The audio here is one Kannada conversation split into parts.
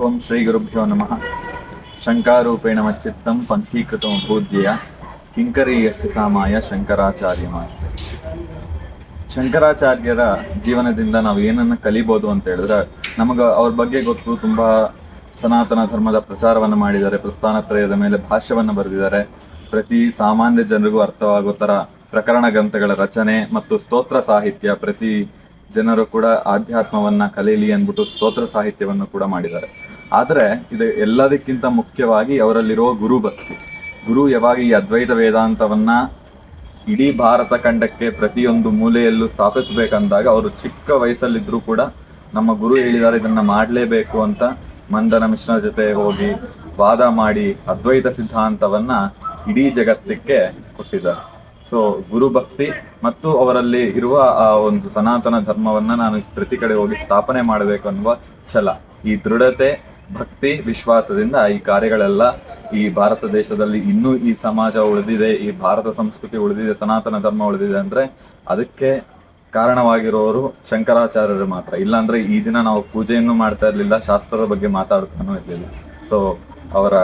ಓಂ ಶ್ರೀ ಗುರುಭ್ಯೋ ನಮಃ. ಶಂಕಾರೂಪೇಣ ಮಚ್ಚಿತ್ತಂ ಪಂಥೀಕೃತಂ ಭೂದ್ಯಯ ಕಿಂಕರೀಯಸ್ಯ ಸಾಮಾಯ ಶಂಕರಾಚಾರ್ಯ. ಶಂಕರಾಚಾರ್ಯರ ಜೀವನದಿಂದ ನಾವು ಏನನ್ನ ಕಲಿಬೋದು ಅಂತ ಹೇಳಿದ್ರೆ, ಅವ್ರ ಬಗ್ಗೆ ಗೊತ್ತು. ತುಂಬಾ ಸನಾತನ ಧರ್ಮದ ಪ್ರಚಾರವನ್ನು ಮಾಡಿದ್ದಾರೆ, ಪ್ರಸ್ಥಾನತ್ರಯದ ಮೇಲೆ ಭಾಷ್ಯವನ್ನು ಬರೆದಿದ್ದಾರೆ. ಪ್ರತಿ ಸಾಮಾನ್ಯ ಜನರಿಗೂ ಅರ್ಥವಾಗೋ ತರ ಪ್ರಕರಣ ಗ್ರಂಥಗಳ ರಚನೆ ಮತ್ತು ಸ್ತೋತ್ರ ಸಾಹಿತ್ಯ, ಪ್ರತಿ ಜನರು ಕೂಡ ಆಧ್ಯಾತ್ಮವನ್ನ ಕಲೀಲಿ ಅಂದ್ಬಿಟ್ಟು ಸ್ತೋತ್ರ ಸಾಹಿತ್ಯವನ್ನು ಕೂಡ ಮಾಡಿದ್ದಾರೆ. ಆದರೆ ಇದು ಎಲ್ಲದಕ್ಕಿಂತ ಮುಖ್ಯವಾಗಿ ಅವರಲ್ಲಿರೋ ಗುರು ಭಕ್ತಿ. ಗುರು ಯಾವಾಗ ಈ ಅದ್ವೈತ ವೇದಾಂತವನ್ನ ಇಡೀ ಭಾರತ ಖಂಡಕ್ಕೆ ಪ್ರತಿಯೊಂದು ಮೂಲೆಯಲ್ಲೂ ಸ್ಥಾಪಿಸಬೇಕಂದಾಗ ಅವರು ಚಿಕ್ಕ ವಯಸ್ಸಲ್ಲಿದ್ರೂ ಕೂಡ ನಮ್ಮ ಗುರು ಹೇಳಿದ್ದಾರೆ ಇದನ್ನ ಮಾಡಲೇಬೇಕು ಅಂತ ಮಂದನ ಮಿಶ್ರ ಜೊತೆ ಹೋಗಿ ವಾದ ಮಾಡಿ ಅದ್ವೈತ ಸಿದ್ಧಾಂತವನ್ನ ಇಡೀ ಜಗತ್ತಕ್ಕೆ ಕೊಟ್ಟಿದ್ದಾರೆ. ಸೊ ಗುರು ಭಕ್ತಿ ಮತ್ತು ಅವರಲ್ಲಿ ಇರುವ ಆ ಒಂದು ಸನಾತನ ಧರ್ಮವನ್ನ ನಾನು ಪ್ರತಿ ಕಡೆ ಹೋಗಿ ಸ್ಥಾಪನೆ ಮಾಡಬೇಕು ಅನ್ನುವ ಛಲ, ಈ ದೃಢತೆ, ಭಕ್ತಿ, ವಿಶ್ವಾಸದಿಂದ ಈ ಕಾರ್ಯಗಳೆಲ್ಲ ಈ ಭಾರತ ದೇಶದಲ್ಲಿ ಇನ್ನೂ ಈ ಸಮಾಜ ಉಳಿದಿದೆ, ಈ ಭಾರತ ಸಂಸ್ಕೃತಿ ಉಳಿದಿದೆ, ಸನಾತನ ಧರ್ಮ ಉಳಿದಿದೆ ಅಂದ್ರೆ ಅದಕ್ಕೆ ಕಾರಣವಾಗಿರೋರು ಶಂಕರಾಚಾರ್ಯರು ಮಾತ್ರ. ಇಲ್ಲಾಂದ್ರೆ ಈ ದಿನ ನಾವು ಪೂಜೆಯನ್ನು ಮಾಡ್ತಾ ಇರ್ಲಿಲ್ಲ, ಶಾಸ್ತ್ರದ ಬಗ್ಗೆ ಮಾತಾಡ್ತಾನೂ ಇರ್ಲಿಲ್ಲ. ಸೊ ಅವರ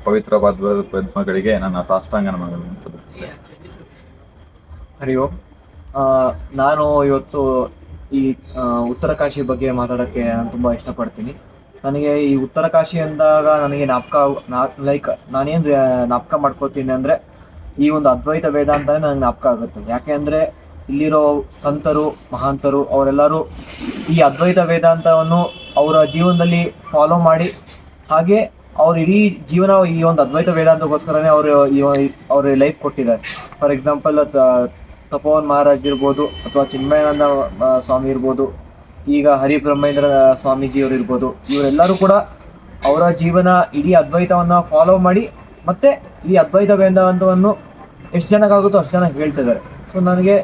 ಪವಿತ್ರ ಪದ್ಮಗಳಿಗೆ ನನ್ನ ಸಾಷ್ಟಾಂಗ ನಮನಗಳನ್ನು ಸಲ್ಲಿಸುತ್ತೇನೆ. ಹರಿ ಓಂ. ನಾನು ಇವತ್ತು ಈ ಉತ್ತರ ಕಾಶಿ ಬಗ್ಗೆ ಮಾತಾಡೋಕ್ಕೆ ನಾನು ತುಂಬ ಇಷ್ಟಪಡ್ತೀನಿ. ನನಗೆ ಈ ಉತ್ತರ ಕಾಶಿ ಅಂದಾಗ ನನಗೆ ನಾನೇನು ಜ್ಞಾಪಕ ಮಾಡ್ಕೋತೀನಿ ಅಂದರೆ ಈ ಒಂದು ಅದ್ವೈತ ವೇದಾಂತನೇ ನನಗೆ ಜ್ಞಾಪಕ ಆಗುತ್ತೆ. ಯಾಕೆ ಅಂದರೆ ಇಲ್ಲಿರೋ ಸಂತರು, ಮಹಾಂತರು ಅವರೆಲ್ಲರೂ ಈ ಅದ್ವೈತ ವೇದಾಂತವನ್ನು ಅವರ ಜೀವನದಲ್ಲಿ ಫಾಲೋ ಮಾಡಿ, ಹಾಗೆ ಅವ್ರ ಇಡೀ ಜೀವನ ಈ ಒಂದು ಅದ್ವೈತ ವೇದಾಂತಕ್ಕೋಸ್ಕರನೇ ಅವ್ರ ಲೈಫ್ ಕೊಟ್ಟಿದ್ದಾರೆ. ಫಾರ್ ಎಕ್ಸಾಂಪಲ್ ತಪೋವನ್ ಮಹಾರಾಜ್ ಇರ್ಬೋದು, ಅಥವಾ ಚಿನ್ಮಯಾನಂದ ಸ್ವಾಮಿ ಇರ್ಬೋದು, ಈಗ ಹರಿಬ್ರಹ್ಮೇಂದ್ರ ಸ್ವಾಮೀಜಿಯವರು ಇರ್ಬೋದು, ಇವರೆಲ್ಲರೂ ಕೂಡ ಅವರ ಜೀವನ ಇಡೀ ಅದ್ವೈತವನ್ನು ಫಾಲೋ ಮಾಡಿ ಮತ್ತೆ ಈ ಅದ್ವೈತ ವೇದಾಂತವನ್ನು ಎಷ್ಟು ಜನಕ್ಕಾಗುತ್ತೋ ಅಷ್ಟು ಜನ ಹೇಳ್ತಿದ್ದಾರೆ. ಸೊ ನನಗೆ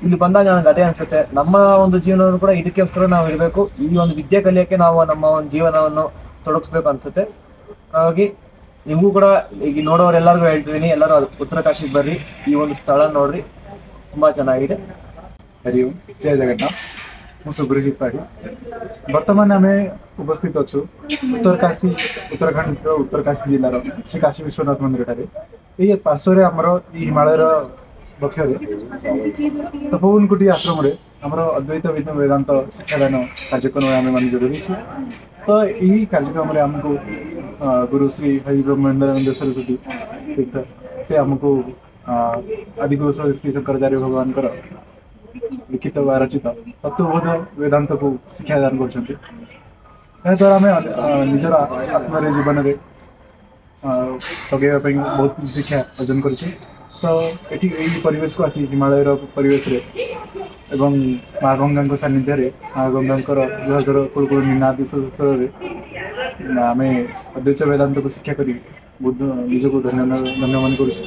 ಇಲ್ಲಿ ಬಂದಾಗ ನನಗೆ ಅದೇ ಅನಿಸುತ್ತೆ, ನಮ್ಮ ಒಂದು ಜೀವನವನ್ನು ಕೂಡ ಇದಕ್ಕೋಸ್ಕರ ನಾವು ಇರಬೇಕು, ಈ ಒಂದು ವಿದ್ಯೆ ಕಲಿಯೋಕ್ಕೆ ನಾವು ನಮ್ಮ ಒಂದು ಜೀವನವನ್ನು ತೊಡಗಿಸ್ಬೇಕು ಅನಿಸುತ್ತೆ. ಹಾಗಾಗಿ ನಿಮಗೂ ಕೂಡ ಈಗ ನೋಡೋರೆಲ್ಲರಿಗೂ ಹೇಳ್ತಿದ್ದೀನಿ, ಎಲ್ಲರೂ ಉತ್ತರ ಕಾಶಿಗೆ ಬರ್ರಿ, ಈ ಒಂದು ಸ್ಥಳ ನೋಡ್ರಿ, ತುಂಬ ಚೆನ್ನಾಗಿದೆ. हरिओम, जय जगन्नाथ। હું સુબ્રજીત પાટી ବର୍ତ୍ତମାନ ଆମେ ଉପସ୍ଥିତ ଅଛୁ ଉତ୍ତରକାଶୀ, ଉତ୍ତରାଖଣ୍ଡର ଉତ୍ତରକାଶୀ ଜିଲ୍ଲାର ଶ୍ରୀ କାଶୀ ବିଶ୍ୱନାଥ ମନ୍ଦିରଠାରେ। ଏହି ପାର୍ଶ୍ୱରେ ଆମର ଏହି ହିମାଳୟର ବକ୍ଷରେ ତପୋବନକୁଟି ଆଶ୍ରମରେ ଆମର ଅଦ୍ୱୈତ ବେଦାନ୍ତ ଶିକ୍ଷାଦାନ କାର୍ଯ୍ୟକ୍ରମରେ ଆମେମାନେ ଯୋଗ ଦେଇଛୁ। ତ ଏହି କାର୍ଯ୍ୟକ୍ରମରେ ଆମକୁ ଗୁରୁ ଶ୍ରୀ ହରି ବ୍ରହ୍ମେନ୍ଦ୍ରାନନ୍ଦ ସରସ୍ୱତୀ ତୀର୍ଥ ସେ ଆମକୁ ଆଦିଗୁରୁ ଶ୍ରୀ ଶଙ୍କରାଚାର୍ଯ୍ୟ ଭଗବାନଙ୍କର ଲିଖିତ ବା ରଚିତ ତତ୍ତ୍ୱବୋଧ ବେଦାନ୍ତକୁ ଶିକ୍ଷାଦାନ କରୁଛନ୍ତି। ଏହାଦ୍ୱାରା ଆମେ ନିଜର ଆତ୍ମାରେ ଜୀବନରେ ଲଗେଇବା ପାଇଁ ବହୁତ କିଛି ଶିକ୍ଷା ଅର୍ଜନ କରିଛୁ। ତ ଏଠି ଏହି ପରିବେଶକୁ ଆସି ହିମାଳୟର ପରିବେଶରେ ଏବଂ ମା ଗଙ୍ଗାଙ୍କ ସାନ୍ନିଧ୍ୟରେ, ମା ଗଙ୍ଗାଙ୍କର ଜଳଧର କୁଳକୁଳ ନିନାଦି ସ୍ୱରରେ ଆମେ ଅଦ୍ୱୈତ ବେଦାନ୍ତକୁ ಶಿಕ್ಷಾ କରି ನಿಜಕ್ಕೂ ಧನ್ಯ ಮನೆ ಕೊಡಿಸಿ.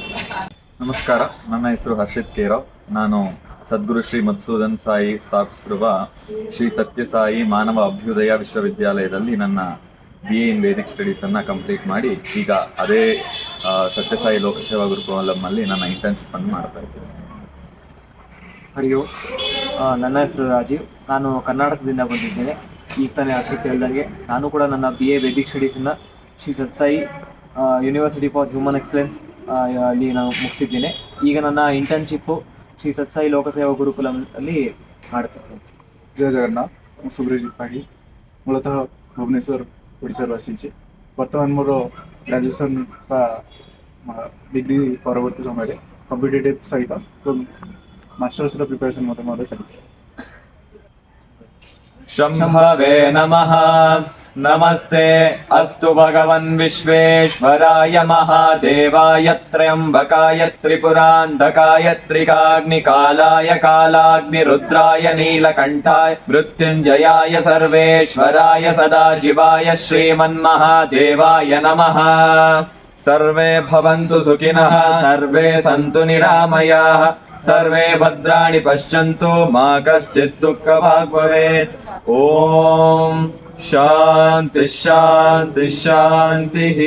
ನಮಸ್ಕಾರ, ನನ್ನ ಹೆಸರು ಹರ್ಷಿತ್ ಕೇರಾವ್. ನಾನು ಸದ್ಗುರು ಶ್ರೀ ಮಧುಸೂದನ್ ಸಾಯಿ ಸ್ಥಾಪಿಸಿರುವ ಶ್ರೀ ಸತ್ಯಸಾಯಿ ಮಾನವ ಅಭ್ಯುದಯ ವಿಶ್ವವಿದ್ಯಾಲಯದಲ್ಲಿ ನನ್ನ BA ಇನ್ ವೇದಿಕ್ ಸ್ಟಡೀಸನ್ನು ಕಂಪ್ಲೀಟ್ ಮಾಡಿ ಈಗ ಅದೇ ಸತ್ಯಸಾಯಿ ಲೋಕಸೇವಾ ಗುರುಕುಲಂನಲ್ಲಿ ನನ್ನ ಇಂಟರ್ನ್ಶಿಪ್ಪನ್ನು ಮಾಡ್ತಾ ಇದ್ದೇನೆ. ಹರಿಯೋ, ನನ್ನ ಹೆಸರು ರಾಜೀವ್. ನಾನು ಕರ್ನಾಟಕದಿಂದ ಬಂದಿದ್ದೇನೆ. ಈಗ ತಾನೇ ಹರ್ಷಿತ್ ಹೇಳ್ದಂಗೆ ನಾನು ಕೂಡ ನನ್ನ BA Vedic ಸ್ಟಡೀಸನ್ನು Shri Sathya Sai university for human excellence ಅಲ್ಲಿ ನಾನು ಮುಗಿಸಿದ್ದೇನೆ. ಈಗ ನನ್ನ ಇಂಟರ್ನ್ಶಿಪ್ಪು ಶ್ರೀ ಸತ್ಯಸಾಯಿ ಲೋಕಸೇವಾ ಗುರುಕುಲಂನಲ್ಲಿ ಮಾಡ್ತಿದ್ದೇನೆ. ଜୟ ଜଗନ୍ନାଥ। ମୁଁ ସୁବ୍ରଜିତ ପାଢ଼ୀ, ମୂଳତଃ ଭୁବନେଶ୍ୱର ଓଡ଼ିଶାରୁ ଆସିଛି। ବର୍ତ୍ତମାନ ମୋର ଗ୍ରାଜୁଏସନ୍ ବା ଡିଗ୍ରୀ ପରବର୍ତ୍ତୀ ସମୟରେ କମ୍ପିଟେଟିଭ୍ ସହିତ ମାଷ୍ଟର୍ସର ପ୍ରିପାରେସନ୍ ମଧ୍ୟ ମୋର ଚାଲିଛି। शंभवे नमः। नमस्ते अस्तु भगवन् विश्वेश्वराय महादेवाय त्र्यम्बकाय त्रिपुरान्धकाय त्रिकाग्निकालाय कालाग्निरुद्राय नीलकण्ठाय मृत्युञ्जयाय सर्वेश्वराय सदाशिवाय श्रीमन्महादेवाय नमः। सर्वे भवन्तु सुखिनः, सर्वे सन्तु निरामयाः, सर्वे भद्राणि पश्यन्तु, मा कश्चित् दुःखभाग् भवेत्। ॐ शान्ति शान्ति शान्तिः।